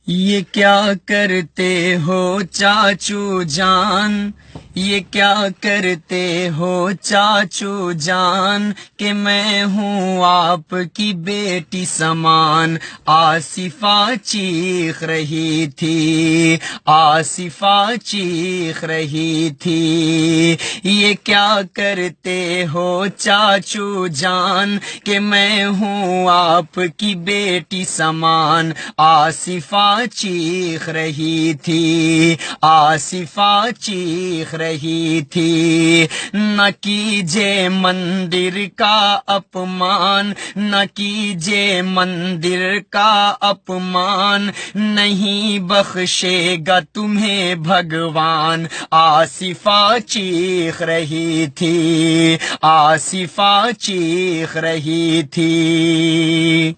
یہ کیا کرتے ہو چاچو جان، یہ کیا کرتے ہو چاچو جان، کہ میں ہوں آپ کی بیٹی سمان۔ آصفہ چیخ رہی تھی، آصفہ چیخ رہی تھی، یہ کیا کرتے ہو چاچو جان، کہ میں ہوں آپ کی بیٹی سمان۔ آصفہ چیخ رہی تھی، آصفہ چیخ رہی تھی، نہ کیجے مندر کا اپمان، نہ کیجے مندر کا اپمان، نہیں بخشے گا تمہیں بھگوان۔ آصفہ چیخ رہی تھی، آصفہ چیخ رہی تھی،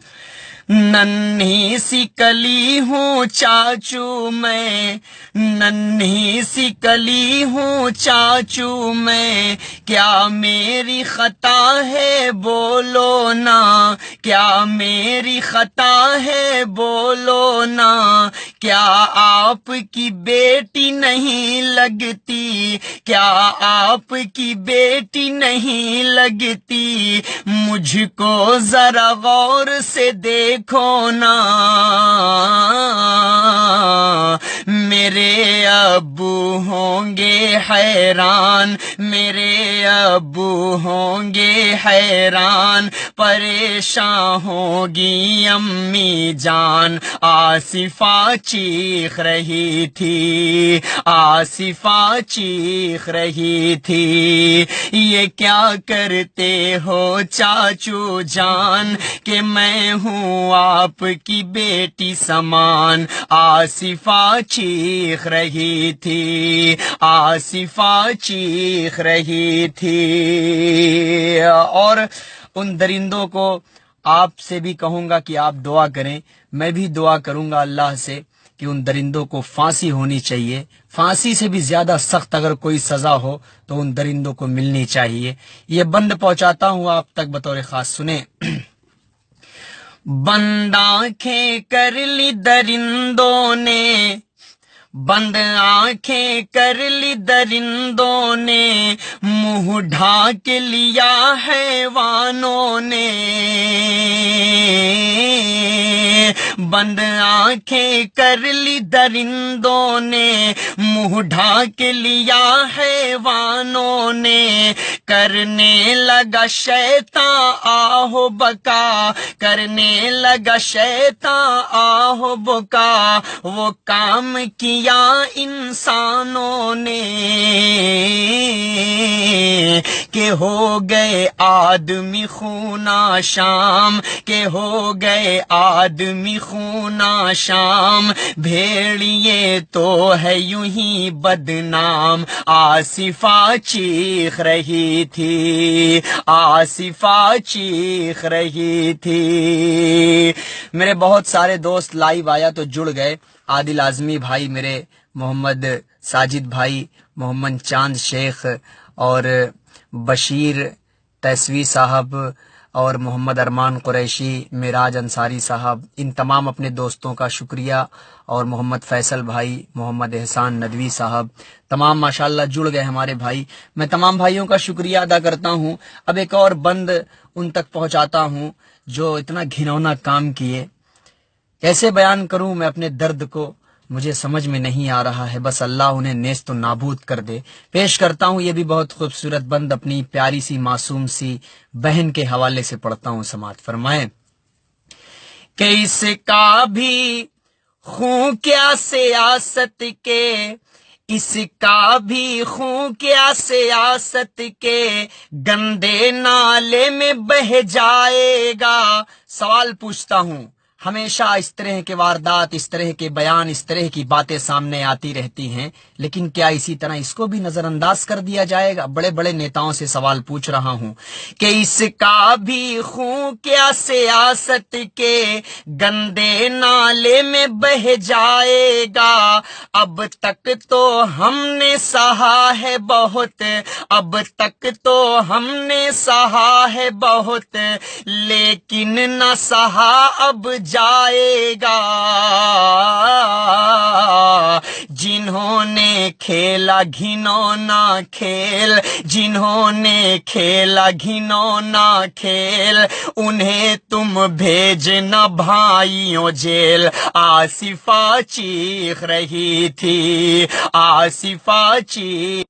ننھی سی کلی ہوں چاچو میں، ننھی سی کلی ہوں چاچو میں، کیا میری خطا ہے بولو نا، کیا میری خطا ہے بولو نا، کیا آپ کی بیٹی نہیں لگتی، کیا آپ کی بیٹی نہیں لگتی، مجھ کو ذرا غور سے دیکھو نا، میرے ابو ہوں گے حیران، میرے ابو ہوں گے حیران، پریشان ہوگی امی جان۔ آصفہ چیخ رہی تھی، آصفہ چیخ رہی تھی، یہ کیا کرتے ہو چاچو جان، کہ میں ہوں آپ کی بیٹی سمان۔ آصفہ چیخ رہی تھی، آصفہ چیخ رہی تھی۔ اور ان درندوں کو آپ سے بھی کہوں گا کہ آپ دعا کریں، میں بھی دعا کروں گا اللہ سے کہ ان درندوں کو پھانسی ہونی چاہیے، پھانسی سے بھی زیادہ سخت اگر کوئی سزا ہو تو ان درندوں کو ملنی چاہیے۔ یہ بند پہنچاتا ہوں آپ تک بطور خاص، سنیں۔ بند آنکھیں کر لی درندوں نے، بند آنکھیں کر لی درندوں نے، منہ ڈھانک لیا حیوانوں نے، بند آنکھیں کر لی درندوں نے، منہ ڈھانک لیا حیوانوں نے، کرنے لگا شیطان آہو بکا، کرنے لگا شیطان آہو بکا، وہ کام کیا انسانوں نے کہ ہو گئے آدمی خونا شام، کہ ہو گئے آدمی خونا شام، بھیڑیے تو ہے یوں ہی بدنام۔ آصفہ چیخ رہی تھی، آصفہ چیخ رہی تھی۔ میرے بہت سارے دوست لائیو آیا تو جڑ گئے، عادل اعظمی بھائی میرے، محمد ساجد بھائی، محمد چاند شیخ اور بشیر تیسوی صاحب اور محمد ارمان قریشی، معراج انصاری صاحب، ان تمام اپنے دوستوں کا شکریہ، اور محمد فیصل بھائی، محمد احسان ندوی صاحب، تمام ماشاءاللہ جڑ گئے ہمارے بھائی۔ میں تمام بھائیوں کا شکریہ ادا کرتا ہوں۔ اب ایک اور بند ان تک پہنچاتا ہوں جو اتنا گھنونا کام کیے۔ کیسے بیان کروں میں اپنے درد کو، مجھے سمجھ میں نہیں آ رہا ہے، بس اللہ انہیں نیست و نابود کر دے۔ پیش کرتا ہوں یہ بھی بہت خوبصورت بند، اپنی پیاری سی معصوم سی بہن کے حوالے سے پڑھتا ہوں، سماعت فرمائیں۔ کہ اس کا بھی خون کیا سیاست کے، اس کا بھی خون کیا سیاست کے، گندے نالے میں بہہ جائے گا۔ سوال پوچھتا ہوں، ہمیشہ اس طرح کے واردات، اس طرح کے بیان، اس طرح کی باتیں سامنے آتی رہتی ہیں، لیکن کیا اسی طرح اس کو بھی نظر انداز کر دیا جائے گا؟ بڑے بڑے نیتاؤں سے سوال پوچھ رہا ہوں کہ اس کا بھی خون کیا سیاست کے، گندے نالے میں بہہ جائے گا۔ اب تک تو ہم نے سہا ہے بہت، اب تک تو ہم نے سہا ہے بہت، لیکن نہ سہا اب جائے گا۔ کھیلا گھنونا کھیل، جنہوں نے کھیلا گھنونا کھیل، انہیں تم بھیجنا بھائیوں جیل۔ آصفہ چیخ رہی تھی، آصفہ چیخ